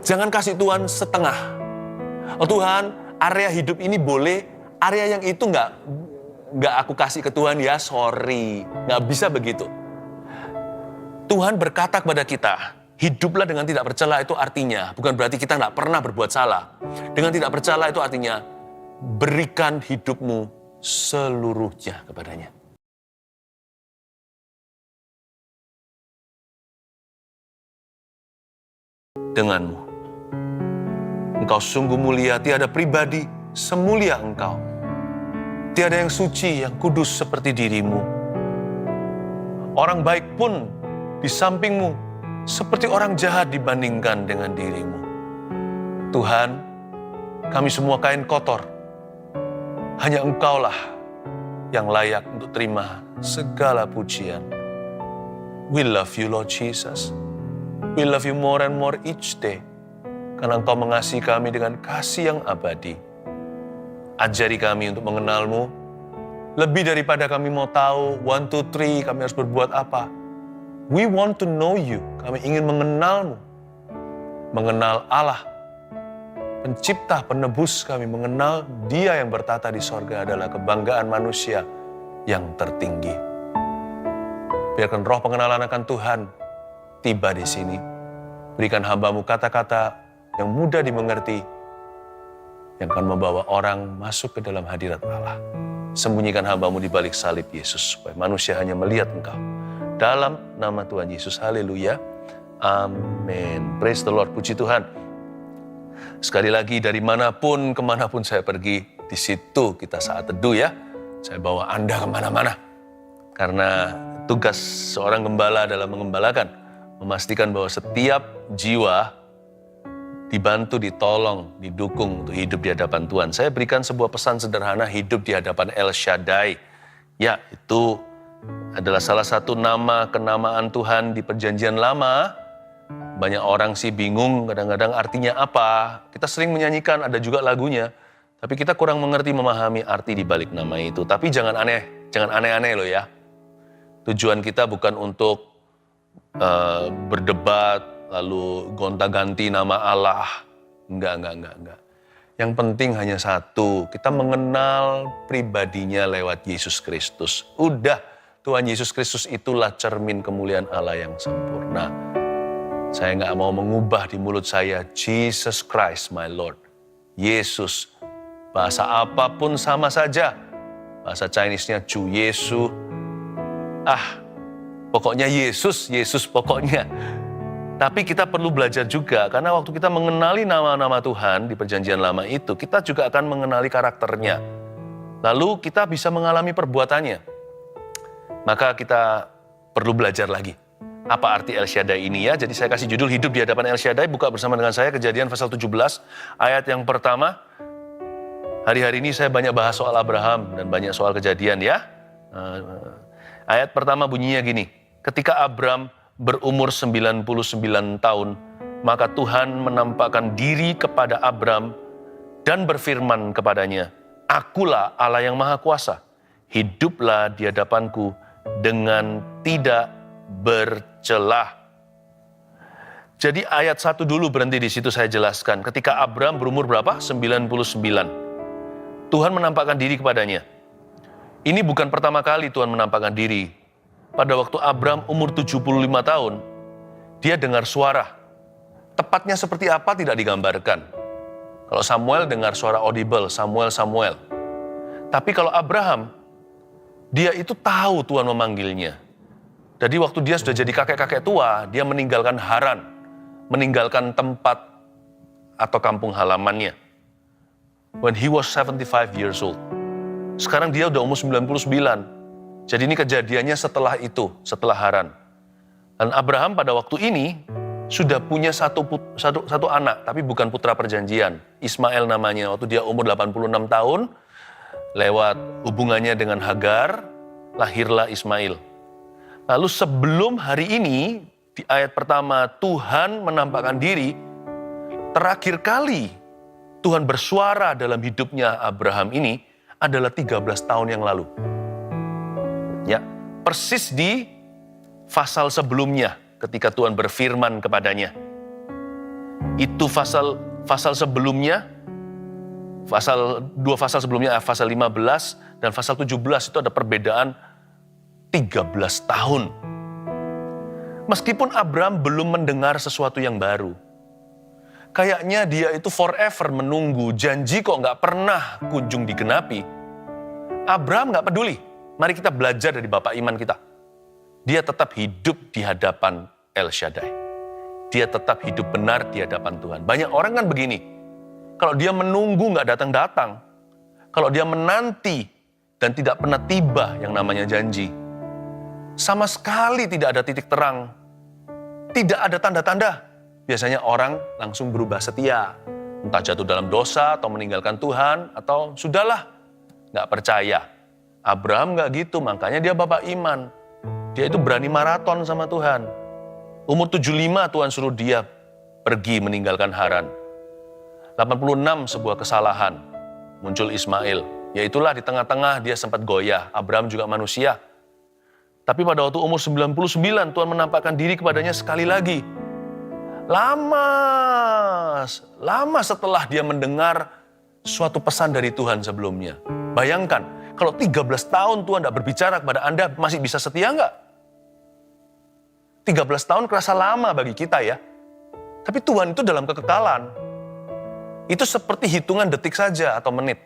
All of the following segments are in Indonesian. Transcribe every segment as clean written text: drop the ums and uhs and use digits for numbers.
Jangan kasih Tuhan setengah. Oh Tuhan, area hidup ini boleh, area yang itu nggak aku kasih ke Tuhan ya, sorry. Nggak bisa begitu. Tuhan berkata kepada kita, hiduplah dengan tidak bercela, itu artinya, bukan berarti kita nggak pernah berbuat salah. Dengan tidak bercela itu artinya, berikan hidupmu seluruhnya kepadanya. Denganmu, engkau sungguh mulia, tiada pribadi semulia engkau. Tiada yang suci, yang kudus seperti dirimu. Orang baik pun di sampingmu, seperti orang jahat dibandingkan dengan dirimu. Tuhan, kami semua kain kotor. Hanya engkaulah yang layak untuk terima segala pujian. We love you, Lord Jesus. We love you more and more each day. Karena engkau mengasihi kami dengan kasih yang abadi. Ajari kami untuk mengenalmu. Lebih daripada kami mau tahu, 1, 2, 3, kami harus berbuat apa. We want to know you. Kami ingin mengenalmu. Mengenal Allah. Pencipta, penebus kami. Mengenal Dia yang bertata di sorga adalah kebanggaan manusia yang tertinggi. Biarkan roh pengenalan akan Tuhan tiba di sini. Berikan hamba-Mu kata-kata yang mudah dimengerti, yang akan membawa orang masuk ke dalam hadirat Allah. Sembunyikan hamba-Mu di balik salib Yesus, supaya manusia hanya melihat Engkau. Dalam nama Tuhan Yesus, haleluya, amin. Praise the Lord, puji Tuhan. Sekali lagi, dari manapun, kemanapun saya pergi, di situ kita saat teduh ya. Saya bawa Anda kemana-mana. Karena tugas seorang gembala adalah mengembalakan, memastikan bahwa setiap jiwa dibantu, ditolong, didukung untuk hidup di hadapan Tuhan. Saya berikan sebuah pesan sederhana, hidup di hadapan El Shaddai. Ya, itu adalah salah satu nama kenamaan Tuhan di Perjanjian Lama. Banyak orang sih bingung kadang-kadang artinya apa. Kita sering menyanyikan, ada juga lagunya. Tapi kita kurang mengerti, memahami arti di balik nama itu. Tapi jangan aneh-aneh loh ya. Tujuan kita bukan untuk berdebat, lalu gonta-ganti nama Allah. Enggak. Yang penting hanya satu, kita mengenal pribadinya lewat Yesus Kristus. Udah, Tuhan Yesus Kristus itulah cermin kemuliaan Allah yang sempurna. Saya nggak mau mengubah di mulut saya, Jesus Christ my Lord. Yesus, bahasa apapun sama saja. Bahasa Chinese-nya Chu Yesu. Pokoknya Yesus pokoknya. Tapi kita perlu belajar juga, karena waktu kita mengenali nama-nama Tuhan di Perjanjian Lama itu, kita juga akan mengenali karakternya. Lalu kita bisa mengalami perbuatannya. Maka kita perlu belajar lagi. Apa arti El Shaddai ini ya? Jadi saya kasih judul Hidup di Hadapan El Shaddai. Buka bersama dengan saya Kejadian pasal 17, ayat yang pertama. Hari-hari ini saya banyak bahas soal Abraham dan banyak soal kejadian ya. Ayat pertama bunyinya gini. Ketika Abram berumur 99 tahun, maka Tuhan menampakkan diri kepada Abram dan berfirman kepadanya, Akulah Allah yang Maha Kuasa, hiduplah di hadapanku dengan tidak bercelah. Jadi ayat 1 dulu berhenti di situ, saya jelaskan. Ketika Abram berumur berapa? 99. Tuhan menampakkan diri kepadanya. Ini bukan pertama kali Tuhan menampakkan diri. Pada waktu Abram umur 75 tahun, dia dengar suara. Tepatnya seperti apa tidak digambarkan. Kalau Samuel dengar suara audible, Samuel. Tapi kalau Abraham, dia itu tahu Tuhan memanggilnya. Jadi waktu dia sudah jadi kakek-kakek tua, dia meninggalkan Haran, meninggalkan tempat atau kampung halamannya. When he was 75 years old. Sekarang dia udah umur 99. Jadi ini kejadiannya setelah itu, setelah Haran. Dan Abraham pada waktu ini sudah punya satu anak, tapi bukan putra perjanjian. Ismail namanya, waktu dia umur 86 tahun, lewat hubungannya dengan Hagar, lahirlah Ismail. Lalu sebelum hari ini, di ayat pertama, Tuhan menampakkan diri, terakhir kali Tuhan bersuara dalam hidupnya Abraham ini adalah 13 tahun yang lalu. Ya, persis di pasal sebelumnya ketika Tuhan berfirman kepadanya. Itu pasal sebelumnya, dua pasal sebelumnya, pasal 15 dan pasal 17 itu ada perbedaan 13 tahun. Meskipun Abraham belum mendengar sesuatu yang baru. Kayaknya dia itu forever menunggu, janji kok nggak pernah kunjung digenapi. Abraham nggak peduli. Mari kita belajar dari Bapak iman kita. Dia tetap hidup di hadapan El Shaddai. Dia tetap hidup benar di hadapan Tuhan. Banyak orang kan begini. Kalau dia menunggu nggak datang-datang. Kalau dia menanti dan tidak pernah tiba yang namanya janji. Sama sekali tidak ada titik terang. Tidak ada tanda-tanda. Biasanya orang langsung berubah setia. Entah jatuh dalam dosa atau meninggalkan Tuhan atau sudahlah, nggak percaya. Abraham nggak gitu, makanya dia bapak iman. Dia itu berani maraton sama Tuhan. Umur 75 Tuhan suruh dia pergi meninggalkan Haran. 86 sebuah kesalahan. Muncul Ismail. Yaitulah di tengah-tengah dia sempat goyah. Abraham juga manusia. Tapi pada waktu umur 99 Tuhan menampakkan diri kepadanya sekali lagi. Lama setelah dia mendengar suatu pesan dari Tuhan sebelumnya. Bayangkan, kalau 13 tahun Tuhan tidak berbicara kepada Anda, masih bisa setia nggak? 13 tahun kerasa lama bagi kita ya. Tapi Tuhan itu dalam kekekalan. Itu seperti hitungan detik saja atau menit.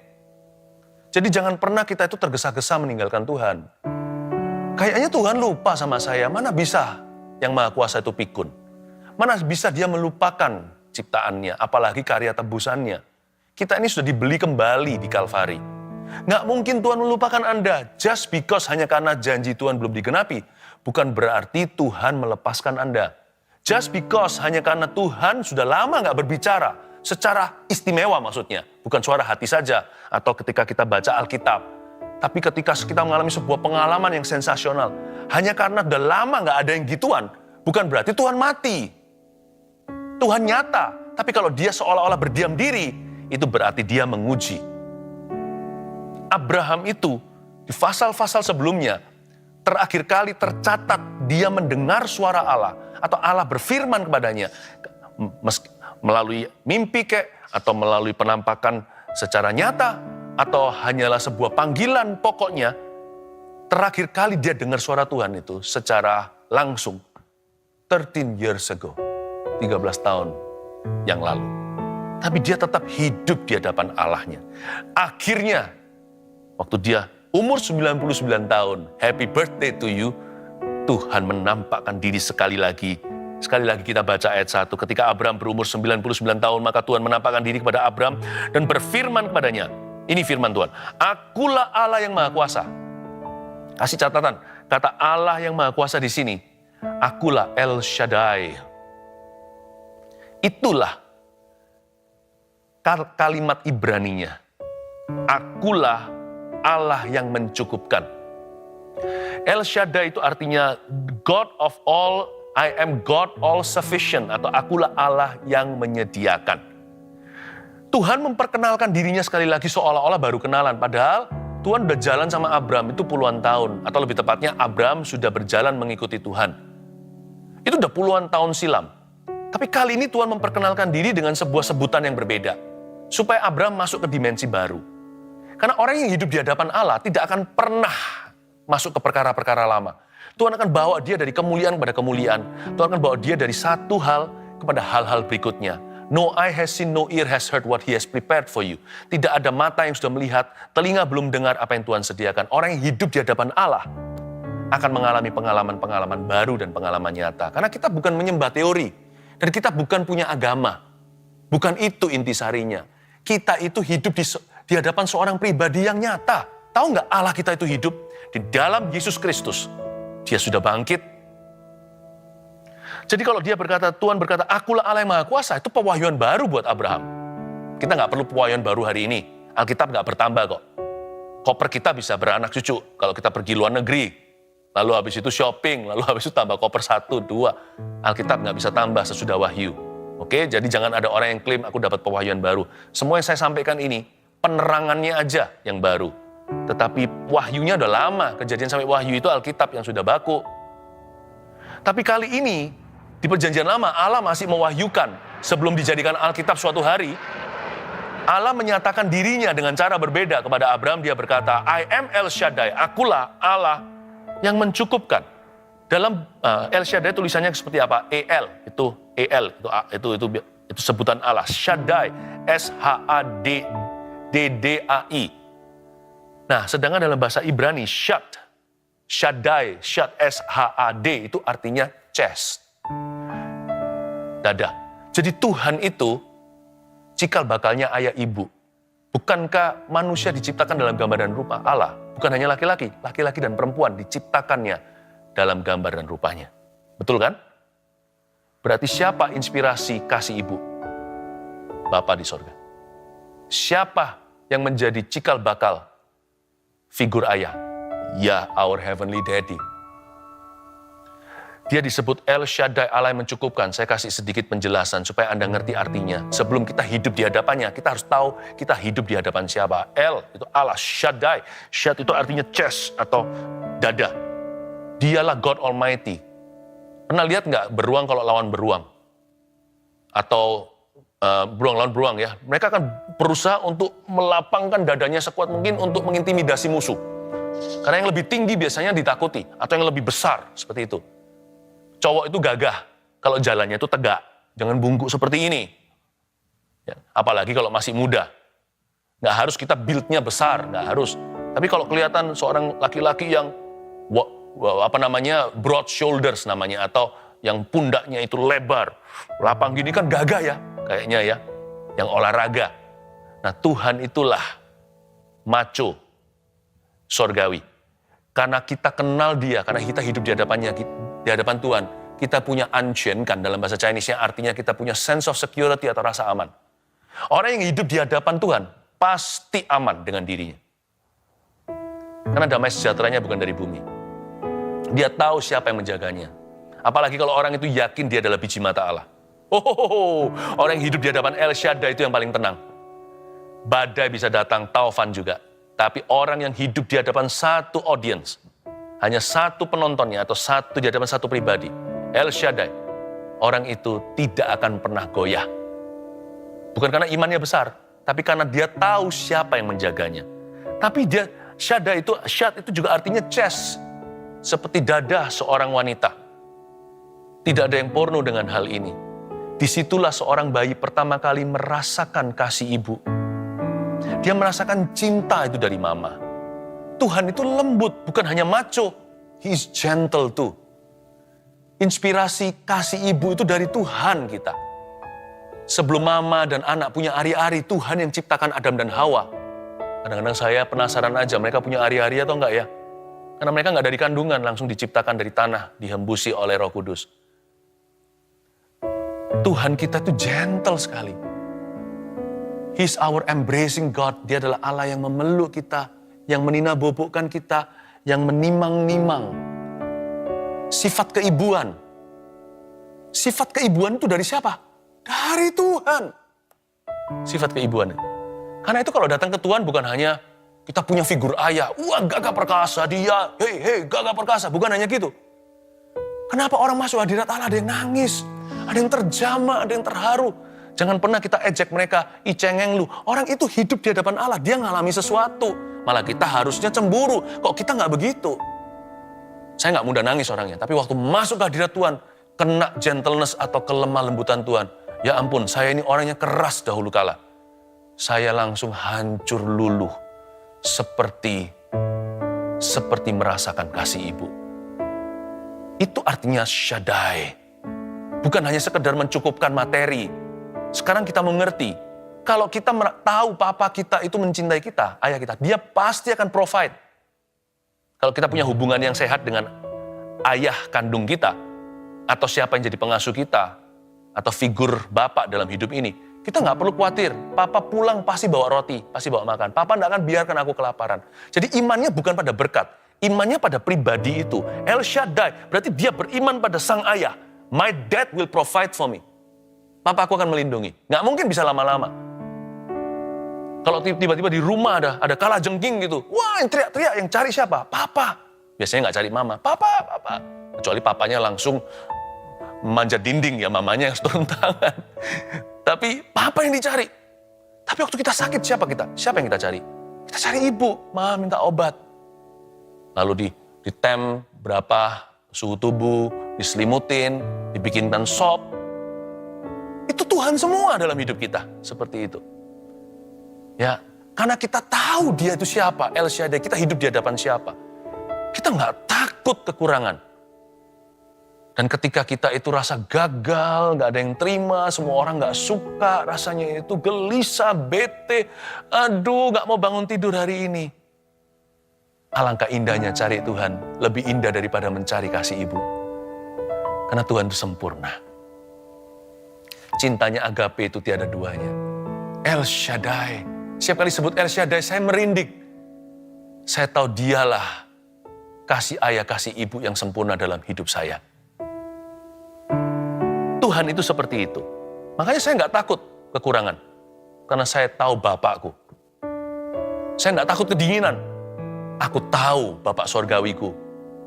Jadi jangan pernah kita itu tergesa-gesa meninggalkan Tuhan. Kayaknya Tuhan lupa sama saya, mana bisa yang Maha Kuasa itu pikun. Mana bisa dia melupakan ciptaannya, apalagi karya tebusannya. Kita ini sudah dibeli kembali di Kalvari. Nggak mungkin Tuhan melupakan Anda, just because hanya karena janji Tuhan belum digenapi, bukan berarti Tuhan melepaskan Anda. Just because hanya karena Tuhan sudah lama nggak berbicara, secara istimewa maksudnya, bukan suara hati saja, atau ketika kita baca Alkitab. Tapi ketika kita mengalami sebuah pengalaman yang sensasional, hanya karena udah lama nggak ada yang gituan, bukan berarti Tuhan mati. Tuhan nyata, tapi kalau dia seolah-olah berdiam diri, itu berarti dia menguji. Abraham itu, di pasal-pasal sebelumnya, terakhir kali tercatat dia mendengar suara Allah, atau Allah berfirman kepadanya, melalui mimpi atau melalui penampakan secara nyata, atau hanyalah sebuah panggilan pokoknya, terakhir kali dia dengar suara Tuhan itu secara langsung, 13 years ago. 13 tahun yang lalu. Tapi dia tetap hidup di hadapan Allahnya. Akhirnya, waktu dia umur 99 tahun, happy birthday to you, Tuhan menampakkan diri sekali lagi. Sekali lagi kita baca ayat 1, ketika Abraham berumur 99 tahun, maka Tuhan menampakkan diri kepada Abraham dan berfirman kepadanya. Ini firman Tuhan, Akulah Allah yang Maha Kuasa. Kasih catatan, kata Allah yang Maha Kuasa di sini, Akulah El Shaddai. Itulah kalimat Ibraninya. Akulah Allah yang mencukupkan. El Shaddai itu artinya God of all, I am God all sufficient, atau akulah Allah yang menyediakan. Tuhan memperkenalkan dirinya sekali lagi seolah-olah baru kenalan. Padahal Tuhan udah jalan sama Abraham itu puluhan tahun. Atau lebih tepatnya Abraham sudah berjalan mengikuti Tuhan. Itu udah puluhan tahun silam. Tapi kali ini Tuhan memperkenalkan diri dengan sebuah sebutan yang berbeda. Supaya Abraham masuk ke dimensi baru. Karena orang yang hidup di hadapan Allah tidak akan pernah masuk ke perkara-perkara lama. Tuhan akan bawa dia dari kemuliaan kepada kemuliaan. Tuhan akan bawa dia dari satu hal kepada hal-hal berikutnya. No eye has seen, no ear has heard what he has prepared for you. Tidak ada mata yang sudah melihat, telinga belum dengar apa yang Tuhan sediakan. Orang yang hidup di hadapan Allah akan mengalami pengalaman-pengalaman baru dan pengalaman nyata. Karena kita bukan menyembah teori. Dan kita bukan punya agama. Bukan itu intisarinya. Kita itu hidup di hadapan seorang pribadi yang nyata. Tahu nggak Allah kita itu hidup di dalam Yesus Kristus. Dia sudah bangkit. Jadi kalau dia berkata, Tuhan berkata, Akulah Allah yang Maha Kuasa, itu pewahyuan baru buat Abraham. Kita nggak perlu pewahyuan baru hari ini. Alkitab nggak bertambah kok. Koper kita bisa beranak cucu kalau kita pergi luar negeri. Lalu habis itu shopping, lalu habis itu tambah koper 1, 2. Alkitab nggak bisa tambah sesudah wahyu. Oke, jadi jangan ada orang yang klaim aku dapat pewahyuan baru. Semua yang saya sampaikan ini, penerangannya aja yang baru. Tetapi wahyunya udah lama, kejadian sampai wahyu itu Alkitab yang sudah baku. Tapi kali ini, di perjanjian lama Allah masih mewahyukan sebelum dijadikan Alkitab suatu hari, Allah menyatakan dirinya dengan cara berbeda kepada Abraham. Dia berkata, I am El Shaddai, akulah Allah yang mencukupkan. Dalam El Shaddai tulisannya seperti apa? Itu sebutan Allah. Shaddai, S-H-A-D-D-A-I. Nah, sedangkan dalam bahasa Ibrani, Shaddai, S-H-A-D, itu artinya chest, dada. Jadi Tuhan itu cikal bakalnya ayah ibu. Bukankah manusia diciptakan dalam gambar dan rupa Allah? Bukan hanya laki-laki dan perempuan diciptakannya dalam gambar dan rupanya. Betul kan? Berarti siapa inspirasi kasih ibu? Bapa di sorga. Siapa yang menjadi cikal bakal figur ayah? Ya, our heavenly daddy. Dia disebut El Shaddai, Allah yang mencukupkan. Saya kasih sedikit penjelasan supaya Anda ngerti artinya. Sebelum kita hidup di hadapannya, kita harus tahu kita hidup di hadapan siapa. El itu Allah, Shaddai. Shad itu artinya chest atau dada. Dialah God Almighty. Pernah lihat nggak beruang kalau lawan beruang? Atau beruang lawan beruang ya. Mereka akan berusaha untuk melapangkan dadanya sekuat mungkin untuk mengintimidasi musuh. Karena yang lebih tinggi biasanya ditakuti, atau yang lebih besar, seperti itu. Cowok itu gagah, kalau jalannya itu tegak, jangan bungkuk seperti ini. Ya, apalagi kalau masih muda. Nggak harus kita build-nya besar, nggak harus. Tapi kalau kelihatan seorang laki-laki yang, broad shoulders namanya, atau yang pundaknya itu lebar, lapang gini kan gagah ya, kayaknya ya, yang olahraga. Nah, Tuhan itulah macho, sorgawi. Karena kita kenal dia, karena kita hidup di hadapannya, di hadapan Tuhan, kita punya anshen, kan dalam bahasa Chinese-nya artinya kita punya sense of security atau rasa aman. Orang yang hidup di hadapan Tuhan pasti aman dengan dirinya. Karena damai sejahteranya bukan dari bumi. Dia tahu siapa yang menjaganya. Apalagi kalau orang itu yakin dia adalah biji mata Allah. Orang yang hidup di hadapan El Shaddai itu yang paling tenang. Badai bisa datang, taufan juga. Tapi orang yang hidup di hadapan satu audience, hanya satu penontonnya atau di hadapan satu pribadi, El Shaddai, orang itu tidak akan pernah goyah. Bukan karena imannya besar, tapi karena dia tahu siapa yang menjaganya. Tapi Shad itu juga artinya chest, seperti dada seorang wanita. Tidak ada yang porno dengan hal ini. Disitulah seorang bayi pertama kali merasakan kasih ibu. Dia merasakan cinta itu dari mama. Tuhan itu lembut, bukan hanya macho. He is gentle too. Inspirasi kasih ibu itu dari Tuhan kita. Sebelum mama dan anak punya ari-ari, Tuhan yang ciptakan Adam dan Hawa. Kadang-kadang saya penasaran aja, mereka punya ari-ari atau enggak ya? Karena mereka enggak dari kandungan, langsung diciptakan dari tanah, dihembusi oleh Roh Kudus. Tuhan kita tuh gentle sekali. He's our embracing God. Dia adalah Allah yang memeluk kita, yang meninabobokkan kita, yang menimang-nimang. Sifat keibuan. Sifat keibuan itu dari siapa? Dari Tuhan. Sifat keibuan. Karena itu kalau datang ke Tuhan bukan hanya kita punya figur ayah. Wah, gagah perkasa dia. Hei, gagah perkasa. Bukan hanya gitu. Kenapa orang masuk hadirat Allah ada yang nangis, ada yang terjama, ada yang terharu. Jangan pernah kita ejek mereka, cengeng lu. Orang itu hidup di hadapan Allah, dia ngalami sesuatu. Malah kita harusnya cemburu. Kok kita nggak begitu? Saya nggak mudah nangis orangnya, tapi waktu masuk ke hadirat Tuhan, kena gentleness atau kelemah lembutan Tuhan. Ya ampun, saya ini orangnya keras dahulu kala. Saya langsung hancur luluh, seperti merasakan kasih ibu. Itu artinya Shaddai. Bukan hanya sekedar mencukupkan materi. Sekarang kita mengerti, kalau kita tahu papa kita itu mencintai kita, ayah kita, dia pasti akan provide. Kalau kita punya hubungan yang sehat dengan ayah kandung kita, atau siapa yang jadi pengasuh kita, atau figur bapak dalam hidup ini, kita nggak perlu khawatir. Papa pulang pasti bawa roti, pasti bawa makan. Papa nggak akan biarkan aku kelaparan. Jadi imannya bukan pada berkat, imannya pada pribadi itu. El Shaddai, berarti dia beriman pada sang ayah. My dad will provide for me. Papa aku akan melindungi. Nggak mungkin bisa lama-lama. Kalau tiba-tiba di rumah ada kalajengking gitu. Wah, yang teriak-teriak, yang cari siapa? Papa. Biasanya nggak cari mama. Papa. Kecuali papanya langsung manjat dinding ya, mamanya yang turun tangan. Tapi papa yang dicari. Tapi waktu kita sakit siapa kita? Siapa yang kita cari? Kita cari ibu, ma minta obat. Lalu ditem berapa suhu tubuh, diselimutin, dibikinkan sop. Itu Tuhan semua dalam hidup kita, seperti itu. Ya, karena kita tahu dia itu siapa, El Shaddai, kita hidup di hadapan siapa. Kita nggak takut kekurangan. Dan ketika kita itu rasa gagal, nggak ada yang terima, semua orang nggak suka, rasanya itu gelisah, bete, aduh nggak mau bangun tidur hari ini. Alangkah indahnya cari Tuhan, lebih indah daripada mencari kasih ibu. Karena Tuhan itu sempurna. Cintanya agape itu tiada duanya. El Shaddai. Setiap kali sebut El Shaddai, saya merinding. Saya tahu dialah kasih ayah, kasih ibu yang sempurna dalam hidup saya. Tuhan itu seperti itu. Makanya saya nggak takut kekurangan. Karena saya tahu Bapakku. Saya nggak takut kedinginan. Aku tahu Bapak Sorgawiku,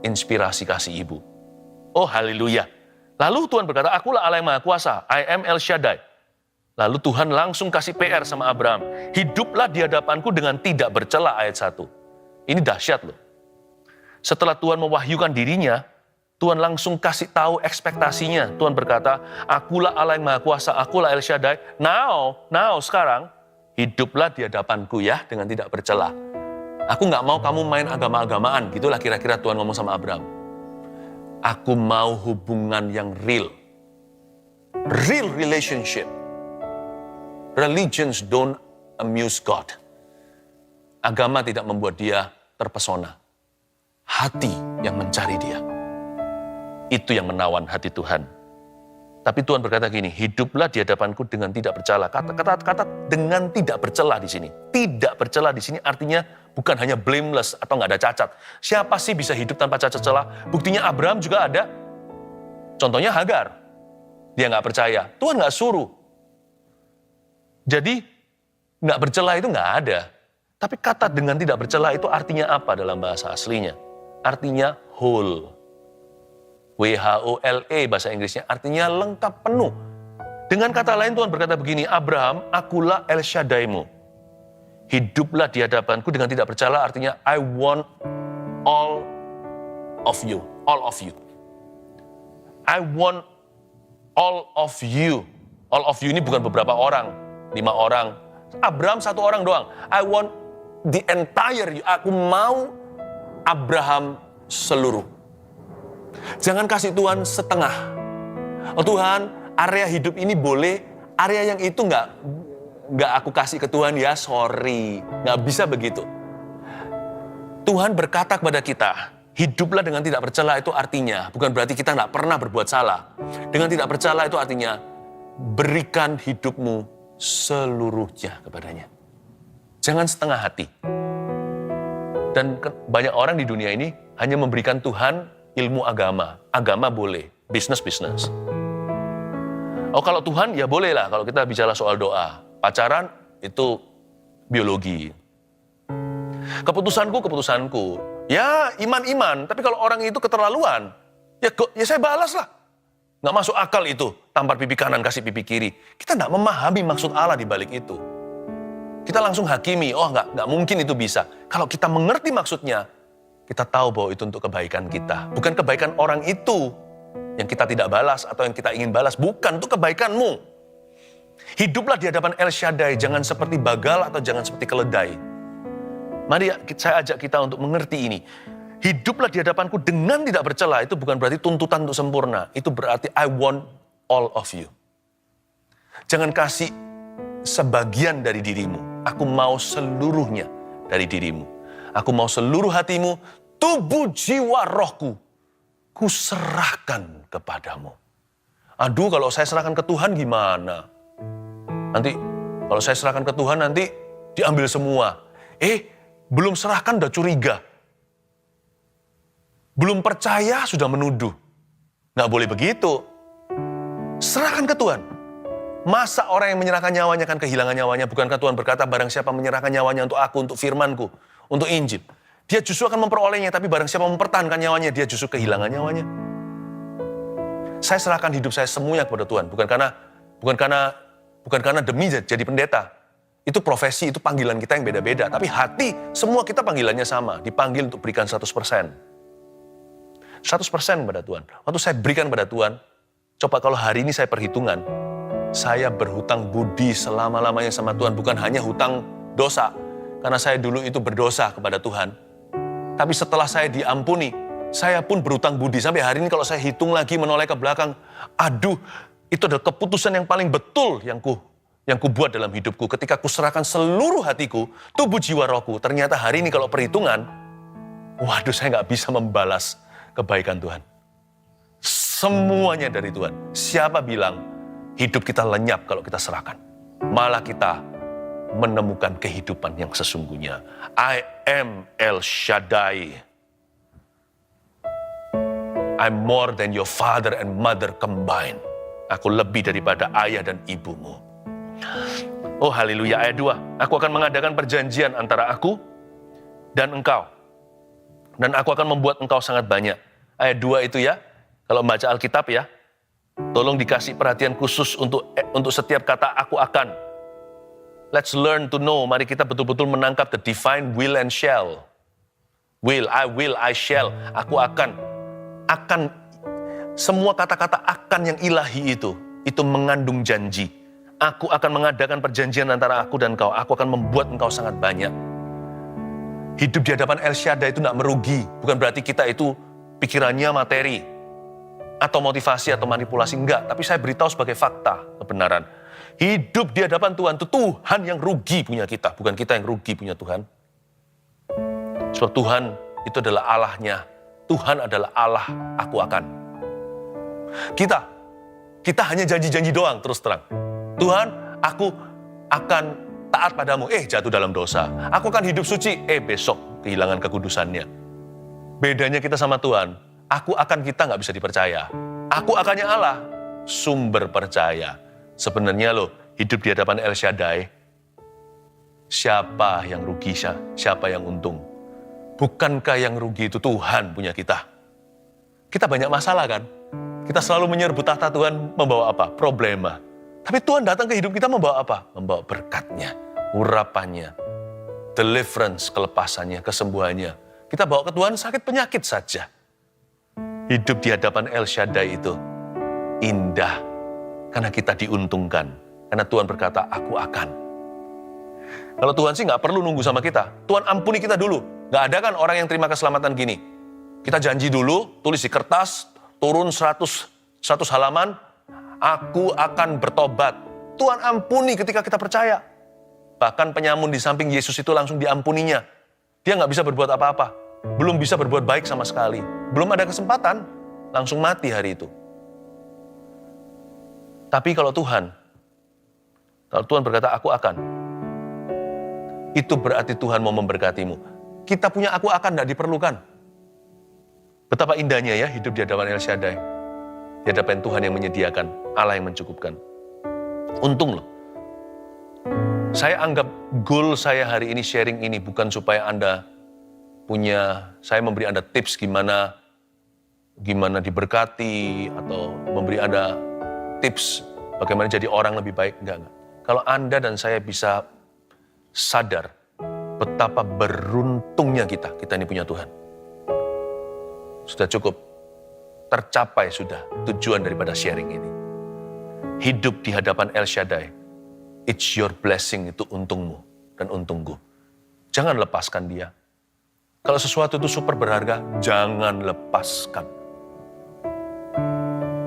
inspirasi kasih ibu. Oh haleluya. Lalu Tuhan berkata, akulah Allah yang Maha Kuasa, I am El Shaddai. Lalu Tuhan langsung kasih PR sama Abraham. Hiduplah di hadapanku dengan tidak bercela, ayat 1. Ini dahsyat loh. Setelah Tuhan mewahyukan dirinya, Tuhan langsung kasih tahu ekspektasinya. Tuhan berkata, akulah Allah yang Maha Kuasa, akulah El Shaddai. Now sekarang, hiduplah di hadapanku ya dengan tidak bercela. Aku nggak mau kamu main agama-agamaan, gitulah kira-kira Tuhan ngomong sama Abraham. Aku mau hubungan yang real. Real relationship. Religions don't amuse God. Agama tidak membuat dia terpesona. Hati yang mencari dia. Itu yang menawan hati Tuhan. Tapi Tuhan berkata gini, hiduplah di hadapanku dengan tidak bercela. Kata dengan tidak bercela di sini. Tidak bercela di sini artinya bukan hanya blameless atau nggak ada cacat. Siapa sih bisa hidup tanpa cacat celah? Buktinya Abraham juga ada. Contohnya Hagar. Dia nggak percaya. Tuhan nggak suruh. Jadi nggak bercela itu nggak ada. Tapi kata dengan tidak bercela itu artinya apa dalam bahasa aslinya? Artinya whole. W-H-O-L-E bahasa Inggrisnya artinya lengkap penuh. Dengan kata lain Tuhan berkata begini, Abraham, akulah El Shaddai-mu. Hiduplah di hadapanku dengan tidak bercela artinya I want all of you. All of you. I want all of you. All of you ini bukan beberapa orang, 5 orang. Abraham 1 orang doang. I want the entire you. Aku mau Abraham seluruh. Jangan kasih Tuhan setengah. Oh Tuhan, area hidup ini boleh, area yang itu nggak aku kasih ke Tuhan ya, sorry. Nggak bisa begitu. Tuhan berkata kepada kita, hiduplah dengan tidak bercela itu artinya, bukan berarti kita nggak pernah berbuat salah. Dengan tidak bercela itu artinya, berikan hidupmu seluruhnya kepadanya. Jangan setengah hati. Dan banyak orang di dunia ini hanya memberikan Tuhan ilmu agama. Agama boleh, bisnis. Oh kalau Tuhan ya boleh lah kalau kita bicara soal doa. Pacaran itu biologi. Keputusanku. Ya iman. Tapi kalau orang itu keterlaluan, ya saya balas lah. Nggak masuk akal itu, tampar pipi kanan kasih pipi kiri. Kita nggak memahami maksud Allah di balik itu. Kita langsung hakimi, oh nggak mungkin itu bisa. Kalau kita mengerti maksudnya, kita tahu bahwa itu untuk kebaikan kita. Bukan kebaikan orang itu yang kita tidak balas atau yang kita ingin balas. Bukan, itu kebaikanmu. Hiduplah di hadapan El Shaddai. Jangan seperti bagal atau jangan seperti keledai. Mari saya ajak kita untuk mengerti ini. Hiduplah di hadapanku dengan tidak bercela. Itu bukan berarti tuntutan untuk sempurna. Itu berarti I want all of you. Jangan kasih sebagian dari dirimu. Aku mau seluruhnya dari dirimu. Aku mau seluruh hatimu, tubuh, jiwa, rohku, kuserahkan kepadamu. Aduh, kalau saya serahkan ke Tuhan gimana? Nanti, kalau saya serahkan ke Tuhan nanti diambil semua. Belum serahkan udah curiga. Belum percaya sudah menuduh. Nggak boleh begitu. Serahkan ke Tuhan. Masa orang yang menyerahkan nyawanya akan kehilangan nyawanya? Bukankah Tuhan berkata, barang siapa menyerahkan nyawanya untuk aku, untuk firmanku, untuk Injil, dia justru akan memperolehnya, tapi barang siapa mempertahankan nyawanya, dia justru kehilangan nyawanya. Saya serahkan hidup saya semuanya kepada Tuhan. Bukan karena demi jadi pendeta. Itu profesi, itu panggilan kita yang beda-beda. Tapi hati, semua kita panggilannya sama. Dipanggil untuk berikan 100%. 100% kepada Tuhan. Waktu saya berikan kepada Tuhan, coba kalau hari ini saya perhitungan, saya berhutang budi selama-lamanya sama Tuhan. Bukan hanya hutang dosa. Karena saya dulu itu berdosa kepada Tuhan. Tapi setelah saya diampuni, saya pun berhutang budi. Sampai hari ini kalau saya hitung lagi menoleh ke belakang, aduh, itu adalah keputusan yang paling betul yang ku buat dalam hidupku. Ketika ku serahkan seluruh hatiku, tubuh jiwa rohku. Ternyata hari ini kalau perhitungan, waduh saya nggak bisa membalas kebaikan Tuhan. Semuanya dari Tuhan. Siapa bilang hidup kita lenyap kalau kita serahkan? Malah kita menemukan kehidupan yang sesungguhnya. I am El Shaddai. I'm more than your father and mother combined. Aku lebih daripada ayah dan ibumu. Oh haleluya, ayat 2. Aku akan mengadakan perjanjian antara aku dan engkau. Dan aku akan membuat engkau sangat banyak. Ayat 2 itu ya, kalau membaca Alkitab ya, tolong dikasih perhatian khusus untuk setiap kata aku akan. Let's learn to know, mari kita betul-betul menangkap the divine will and shall. Will, I shall. Aku akan. Semua kata-kata akan yang ilahi itu mengandung janji. Aku akan mengadakan perjanjian antara aku dan kau. Aku akan membuat engkau sangat banyak. Hidup di hadapan El Shaddai itu tidak merugi. Bukan berarti kita itu pikirannya materi. Atau motivasi atau manipulasi. Enggak, tapi saya beritahu sebagai fakta, kebenaran. Hidup di hadapan Tuhan itu Tuhan yang rugi punya kita. Bukan kita yang rugi punya Tuhan. Sebab Tuhan itu adalah Allahnya. Tuhan adalah Allah aku akan. Kita hanya janji-janji doang terus terang. Tuhan, aku akan taat padamu. Jatuh dalam dosa. Aku akan hidup suci. Besok kehilangan kekudusannya. Bedanya kita sama Tuhan. Aku akan kita nggak bisa dipercaya. Aku akannya Allah. Sumber percaya. Sebenarnya hidup di hadapan El Shaddai. Siapa yang rugi, siapa yang untung? Bukankah yang rugi itu Tuhan punya kita? Kita banyak masalah kan? Kita selalu menyerbu tahta Tuhan membawa apa? Problema. Tapi Tuhan datang ke hidup kita membawa apa? Membawa berkatnya, urapannya, deliverance, kelepasannya, kesembuhannya. Kita bawa ke Tuhan sakit penyakit saja. Hidup di hadapan El Shaddai itu indah. Karena kita diuntungkan. Karena Tuhan berkata, aku akan. Kalau Tuhan sih nggak perlu nunggu sama kita. Tuhan ampuni kita dulu. Nggak ada kan orang yang terima keselamatan gini. Kita janji dulu, tulis di kertas, turun 100 halaman, aku akan bertobat. Tuhan ampuni ketika kita percaya. Bahkan penyamun di samping Yesus itu langsung diampuninya. Dia nggak bisa berbuat apa-apa. Belum bisa berbuat baik sama sekali. Belum ada kesempatan, langsung mati hari itu. Tapi kalau Tuhan berkata, aku akan. Itu berarti Tuhan mau memberkatimu. Kita punya aku akan tidak diperlukan. Betapa indahnya ya hidup di hadapan El Shaddai. Di hadapan Tuhan yang menyediakan, Allah yang mencukupkan. Untung loh. Saya anggap goal saya hari ini sharing ini bukan supaya saya memberi Anda tips gimana diberkati atau memberi Anda tips bagaimana jadi orang lebih baik, enggak. Kalau Anda dan saya bisa sadar betapa beruntungnya kita ini punya Tuhan. Sudah cukup, tercapai sudah tujuan daripada sharing ini. Hidup di hadapan El Shaddai, it's your blessing, itu untungmu dan untungku. Jangan lepaskan dia. Kalau sesuatu itu super berharga, jangan lepaskan.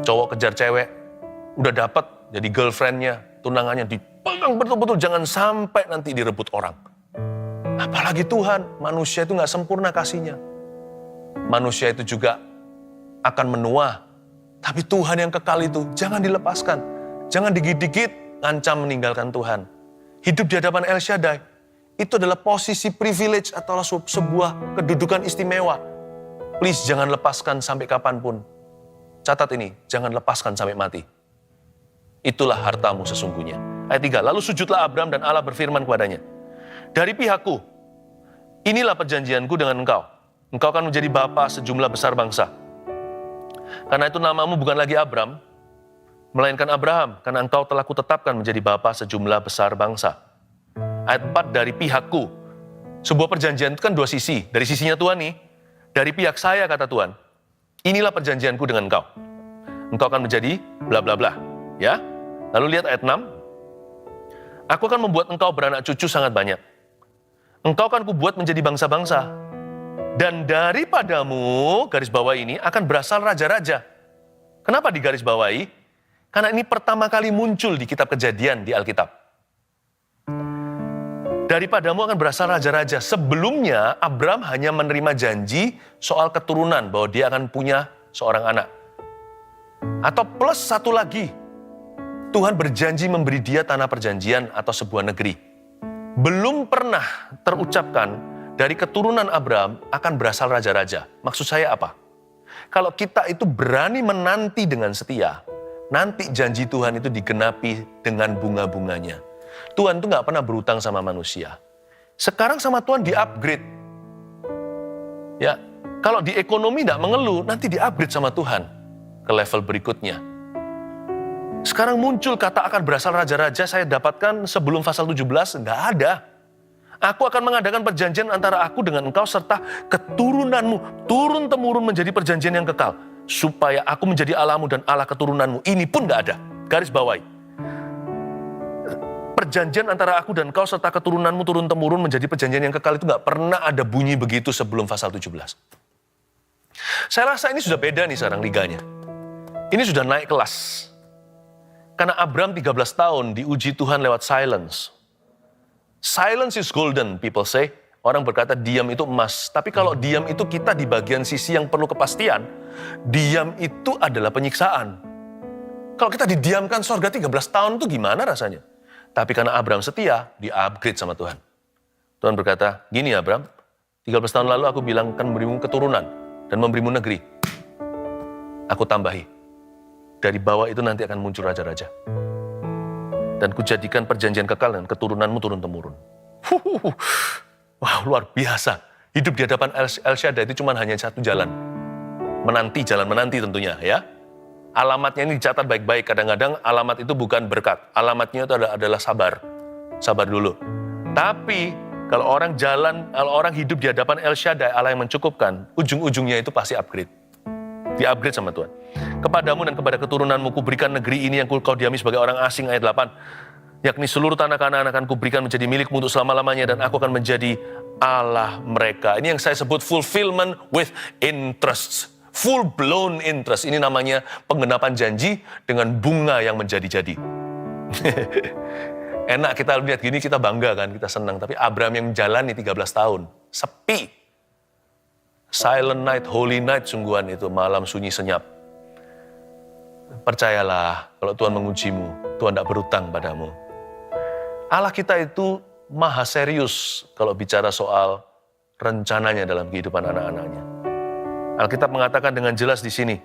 Cowok kejar cewek, udah dapat jadi girlfriendnya, tunangannya dipegang betul-betul, jangan sampai nanti direbut orang. Apalagi Tuhan, manusia itu gak sempurna kasihnya. Manusia itu juga akan menua. Tapi Tuhan yang kekal itu jangan dilepaskan. Jangan dikit-dikit ngancam meninggalkan Tuhan. Hidup di hadapan El Shaddai, itu adalah posisi privilege atau sebuah kedudukan istimewa. Please jangan lepaskan sampai kapanpun. Catat ini, jangan lepaskan sampai mati. Itulah hartamu sesungguhnya. Ayat 3, lalu sujudlah Abram dan Allah berfirman kepadanya, dari pihakku, inilah perjanjianku dengan engkau. Engkau akan menjadi bapa sejumlah besar bangsa. Karena itu namamu bukan lagi Abram, melainkan Abraham, karena engkau telah kutetapkan menjadi bapa sejumlah besar bangsa. Ayat 4, dari pihakku. Sebuah perjanjian itu kan dua sisi. Dari sisinya Tuhan nih, dari pihak saya kata Tuhan, inilah perjanjianku dengan engkau. Engkau akan menjadi bla bla bla. Ya. Lalu lihat ayat 6. Aku akan membuat engkau beranak cucu sangat banyak. Engkau akan kubuat menjadi bangsa-bangsa. Dan daripadamu, garis bawah ini, akan berasal raja-raja. Kenapa digaris bawahi? Karena ini pertama kali muncul di kitab Kejadian di Alkitab. Daripadamu akan berasal raja-raja. Sebelumnya, Abram hanya menerima janji soal keturunan, bahwa dia akan punya seorang anak. Atau plus satu lagi, Tuhan berjanji memberi dia tanah perjanjian atau sebuah negeri. Belum pernah terucapkan dari keturunan Abraham akan berasal raja-raja. Maksud saya apa? Kalau kita itu berani menanti dengan setia, nanti janji Tuhan itu digenapi dengan bunga-bunganya. Tuhan itu nggak pernah berutang sama manusia. Sekarang sama Tuhan di-upgrade. Ya, kalau di ekonomi nggak mengeluh, nanti di-upgrade sama Tuhan ke level berikutnya. Sekarang muncul kata akan berasal raja-raja, saya dapatkan sebelum pasal 17, nggak ada. Aku akan mengadakan perjanjian antara aku dengan engkau serta keturunanmu, turun-temurun menjadi perjanjian yang kekal, supaya aku menjadi Allahmu dan Allah keturunanmu. Ini pun nggak ada. Garis bawahi. Perjanjian antara aku dan engkau serta keturunanmu turun-temurun menjadi perjanjian yang kekal itu nggak pernah ada bunyi begitu sebelum pasal 17. Saya rasa ini sudah beda nih sekarang liganya. Ini sudah naik kelas. Karena Abram 13 tahun diuji Tuhan lewat silence. Silence is golden, people say. Orang berkata diam itu emas. Tapi kalau diam itu kita di bagian sisi yang perlu kepastian, diam itu adalah penyiksaan. Kalau kita didiamkan sorga 13 tahun itu gimana rasanya? Tapi karena Abram setia, di-upgrade sama Tuhan. Tuhan berkata, gini Abram, 13 tahun lalu aku bilang akan memberimu keturunan dan memberimu negeri. Aku tambahi. Dari bawah itu nanti akan muncul raja-raja. Dan kujadikan perjanjian kekal dan keturunanmu turun-temurun. Wow, luar biasa. Hidup di hadapan El Shaddai itu cuma hanya satu jalan. Jalan menanti tentunya ya. Alamatnya ini dicatat baik-baik. Kadang-kadang alamat itu bukan berkat. Alamatnya itu adalah sabar. Sabar dulu. Tapi kalau orang hidup di hadapan El Shaddai, Allah yang mencukupkan, ujung-ujungnya itu pasti upgrade. Di-upgrade sama Tuhan. Kepadamu dan kepada keturunanmu kuberikan negeri ini yang kau diami sebagai orang asing, ayat 8. Yakni seluruh tanah Kanaan akan kuberikan menjadi milikmu untuk selama-lamanya dan aku akan menjadi Allah mereka. Ini yang saya sebut fulfillment with interest. Full blown interest. Ini namanya penggenapan janji dengan bunga yang menjadi-jadi. Enak kita lihat gini, kita bangga kan, kita senang. Tapi Abraham yang jalani 13 tahun, sepi. Silent night, holy night sungguhan itu, malam sunyi senyap. Percayalah, kalau Tuhan mengujimu, Tuhan tidak berutang padamu. Allah kita itu maha serius kalau bicara soal rencananya dalam kehidupan anak-anaknya. Alkitab mengatakan dengan jelas di sini,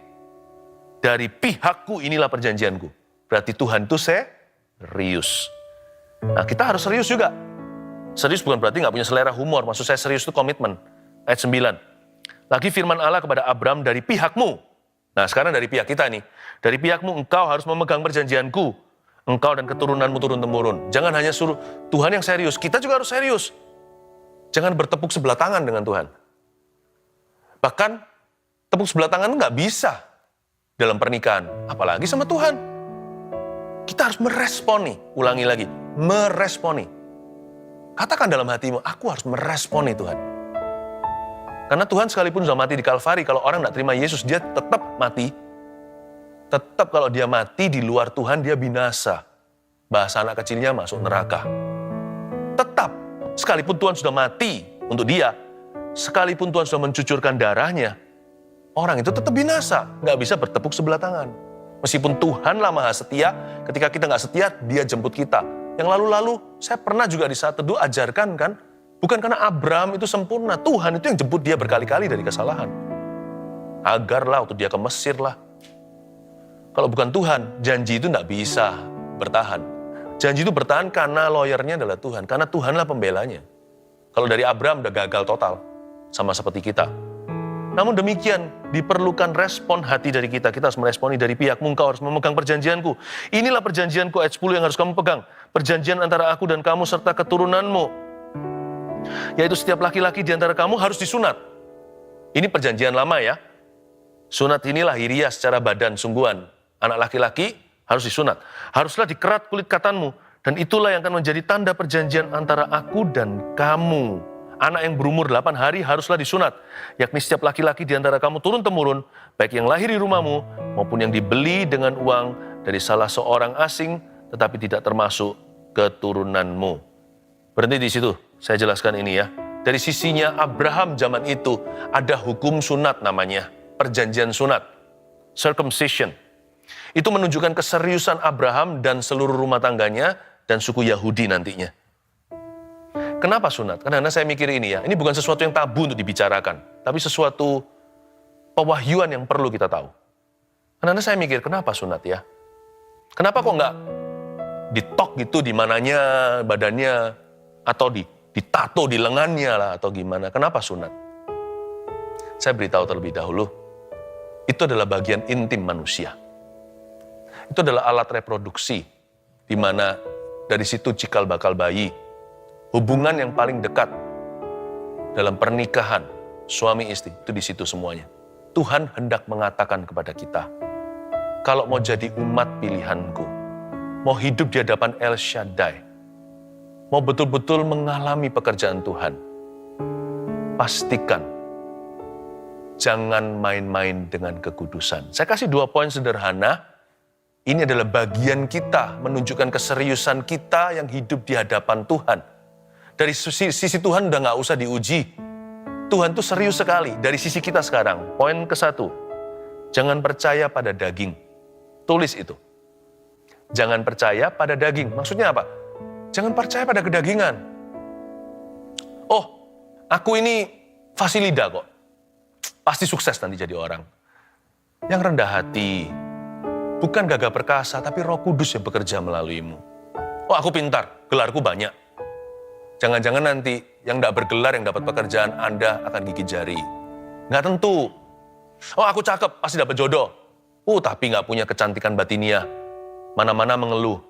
dari pihakku inilah perjanjianku. Berarti Tuhan itu serius. Nah, kita harus serius juga. Serius bukan berarti nggak punya selera humor. Maksud saya serius itu komitmen. Ayat 9. Lagi firman Allah kepada Abram, dari pihakmu. Nah, sekarang dari pihak kita nih. Dari pihakmu engkau harus memegang perjanjianku. Engkau dan keturunanmu turun-temurun. Jangan hanya suruh Tuhan yang serius, kita juga harus serius. Jangan bertepuk sebelah tangan dengan Tuhan. Bahkan tepuk sebelah tangan nggak bisa dalam pernikahan, apalagi sama Tuhan. Kita harus meresponi, ulangi lagi, meresponi. Katakan dalam hatimu, aku harus meresponi Tuhan. Karena Tuhan sekalipun sudah mati di Kalvari, kalau orang tidak terima Yesus, dia tetap mati. Tetap kalau dia mati di luar Tuhan, dia binasa. Bahasa anak kecilnya masuk neraka. Tetap, sekalipun Tuhan sudah mati untuk dia, sekalipun Tuhan sudah mencucurkan darahnya, orang itu tetap binasa. Nggak bisa bertepuk sebelah tangan. Meskipun Tuhanlah maha setia, ketika kita nggak setia, dia jemput kita. Yang lalu-lalu, saya pernah juga di saat teduh ajarkan kan, bukan karena Abraham itu sempurna, Tuhan itu yang jemput dia berkali-kali dari kesalahan. Agarlah, waktu dia ke Mesir lah. Kalau bukan Tuhan, janji itu nggak bisa bertahan. Janji itu bertahan karena lawyernya adalah Tuhan, karena Tuhanlah pembelanya. Kalau dari Abraham udah gagal total, sama seperti kita. Namun demikian, diperlukan respon hati dari kita. Kita harus meresponi dari pihakmu, engkau harus memegang perjanjianku. Inilah perjanjianku, ayat 10 yang harus kamu pegang. Perjanjian antara aku dan kamu serta keturunanmu. Yaitu setiap laki-laki di antara kamu harus disunat. Ini perjanjian lama ya. Sunat ini lahiriah secara badan, sungguhan. Anak laki-laki harus disunat. Haruslah dikerat kulit katanmu. Dan itulah yang akan menjadi tanda perjanjian antara aku dan kamu. Anak yang berumur 8 hari haruslah disunat. Yakni setiap laki-laki di antara kamu turun-temurun, baik yang lahir di rumahmu, maupun yang dibeli dengan uang dari salah seorang asing, tetapi tidak termasuk keturunanmu. Berhenti di situ, saya jelaskan ini ya. Dari sisinya Abraham zaman itu, ada hukum sunat namanya, perjanjian sunat, circumcision. Itu menunjukkan keseriusan Abraham dan seluruh rumah tangganya, dan suku Yahudi nantinya. Kenapa sunat? Karena saya mikir ini ya, ini bukan sesuatu yang tabu untuk dibicarakan, tapi sesuatu pewahyuan yang perlu kita tahu. Karena saya mikir, kenapa sunat ya? Kenapa kok nggak ditok gitu di mananya, badannya, atau ditato di lengannya lah, atau gimana? Kenapa sunat? Saya beritahu terlebih dahulu, itu adalah bagian intim manusia. Itu adalah alat reproduksi, di mana dari situ cikal bakal bayi, hubungan yang paling dekat dalam pernikahan suami istri, itu di situ semuanya. Tuhan hendak mengatakan kepada kita, kalau mau jadi umat pilihanku, mau hidup di hadapan El Shaddai, mau betul-betul mengalami pekerjaan Tuhan, pastikan jangan main-main dengan kekudusan. Saya kasih 2 poin sederhana. Ini adalah bagian kita menunjukkan keseriusan kita yang hidup di hadapan Tuhan. Dari sisi Tuhan udah gak usah diuji. Tuhan tuh serius sekali dari sisi kita sekarang. Poin ke-1, jangan percaya pada daging. Tulis itu. Jangan percaya pada daging. Maksudnya apa? Jangan percaya pada kedagingan. Oh, aku ini fasilida kok. Pasti sukses nanti jadi orang. Yang rendah hati, bukan gagah perkasa, tapi Roh Kudus yang bekerja melaluimu. Oh, aku pintar, gelarku banyak. Jangan-jangan nanti yang tidak bergelar, yang dapat pekerjaan, Anda akan gigit jari. Nggak tentu. Oh, aku cakep, pasti dapat jodoh. Tapi nggak punya kecantikan batiniah. Mana-mana mengeluh.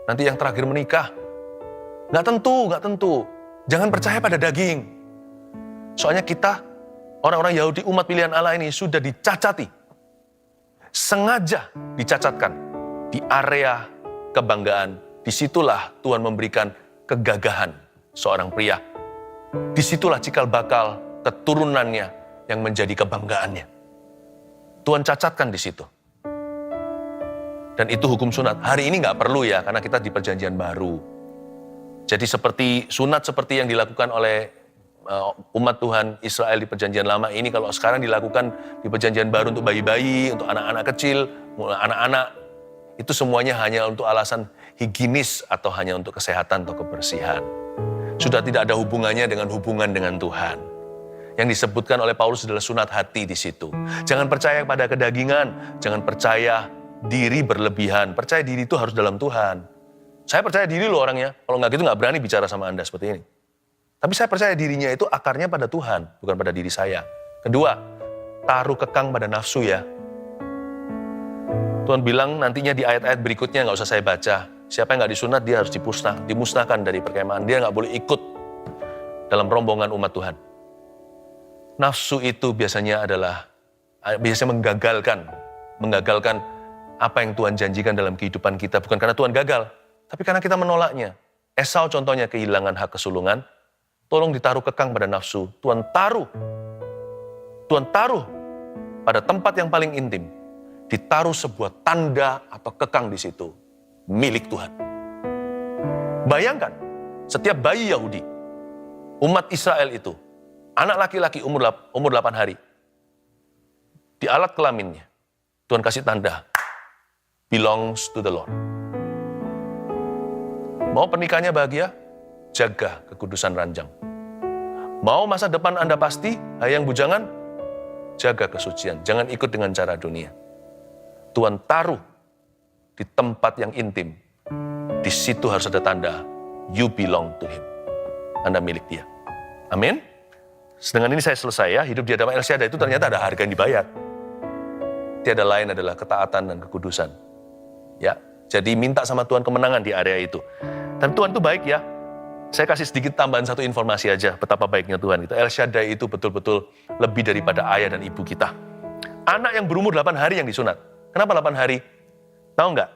Nanti yang terakhir menikah. Nggak tentu. Jangan percaya pada daging. Soalnya kita, orang-orang Yahudi, umat pilihan Allah ini sudah dicacati. Sengaja dicacatkan di area kebanggaan. Disitulah Tuhan memberikan kegagahan seorang pria. Disitulah cikal bakal keturunannya yang menjadi kebanggaannya. Tuhan cacatkan di situ. Dan itu hukum sunat. Hari ini nggak perlu ya, karena kita di perjanjian baru. Jadi sunat seperti yang dilakukan oleh umat Tuhan Israel di perjanjian lama ini, kalau sekarang dilakukan di perjanjian baru untuk bayi-bayi, untuk anak-anak kecil, anak-anak, itu semuanya hanya untuk alasan higienis atau hanya untuk kesehatan atau kebersihan. Sudah tidak ada hubungannya dengan hubungan dengan Tuhan. Yang disebutkan oleh Paulus adalah sunat hati di situ. Jangan percaya pada kedagingan, jangan percaya diri berlebihan. Percaya diri itu harus dalam Tuhan. Saya percaya diri loh orangnya, kalau nggak gitu nggak berani bicara sama Anda seperti ini. Tapi saya percaya dirinya itu akarnya pada Tuhan, bukan pada diri saya. Kedua, taruh kekang pada nafsu ya. Tuhan bilang nantinya di ayat-ayat berikutnya, nggak usah saya baca. Siapa yang nggak disunat, dia harus dimusnahkan dari perkemahan. Dia nggak boleh ikut dalam rombongan umat Tuhan. Nafsu itu biasanya menggagalkan apa yang Tuhan janjikan dalam kehidupan kita. Bukan karena Tuhan gagal, tapi karena kita menolaknya. Esau contohnya kehilangan hak kesulungan. Tolong ditaruh kekang pada nafsu. Tuhan taruh pada tempat yang paling intim. Ditaruh sebuah tanda atau kekang di situ. Milik Tuhan. Bayangkan, setiap bayi Yahudi, umat Israel itu, anak laki-laki umur 8 hari, di alat kelaminnya, Tuhan kasih tanda, belongs to the Lord. Mau pernikahannya bahagia? Jaga kekudusan ranjang. Mau masa depan Anda pasti, hayang bujangan? Jaga kesucian, jangan ikut dengan cara dunia. Tuhan taruh di tempat yang intim. Di situ harus ada tanda, you belong to Him. Anda milik Dia. Amin. Dengan ini saya selesai ya, hidup di hadapan El Shaddai itu ternyata ada harga yang dibayar. Tiada lain adalah ketaatan dan kekudusan. Ya, jadi minta sama Tuhan kemenangan di area itu. Dan Tuhan itu baik ya. Saya kasih sedikit tambahan satu informasi aja, betapa baiknya Tuhan itu. El Shaddai itu betul-betul lebih daripada ayah dan ibu kita. Anak yang berumur 8 hari yang disunat. Kenapa 8 hari? Tahu nggak?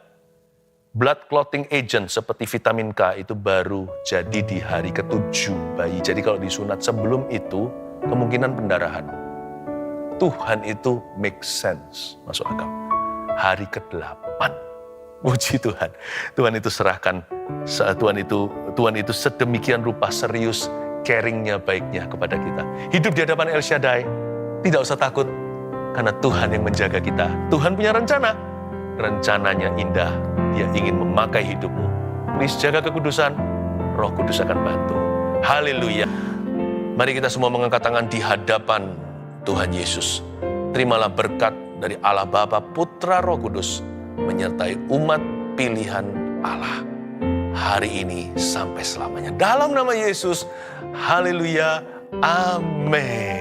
Blood clotting agent seperti vitamin K itu baru jadi di hari ke-7 bayi. Jadi kalau disunat sebelum itu, kemungkinan pendarahan. Tuhan itu make sense, masuk akal. Hari ke-8. Puji Tuhan. Tuhan itu serahkan, Tuhan itu sedemikian rupa serius, caringnya, baiknya kepada kita. Hidup di hadapan El Shaddai, tidak usah takut, karena Tuhan yang menjaga kita. Tuhan punya rencana, rencananya indah. Dia ingin memakai hidupmu. Please jaga kekudusan, Roh Kudus akan bantu. Haleluya. Mari kita semua mengangkat tangan di hadapan Tuhan Yesus. Terimalah berkat dari Allah Bapa, Putra, Roh Kudus, menyertai umat pilihan Allah hari ini sampai selamanya. Dalam nama Yesus, haleluya, amin.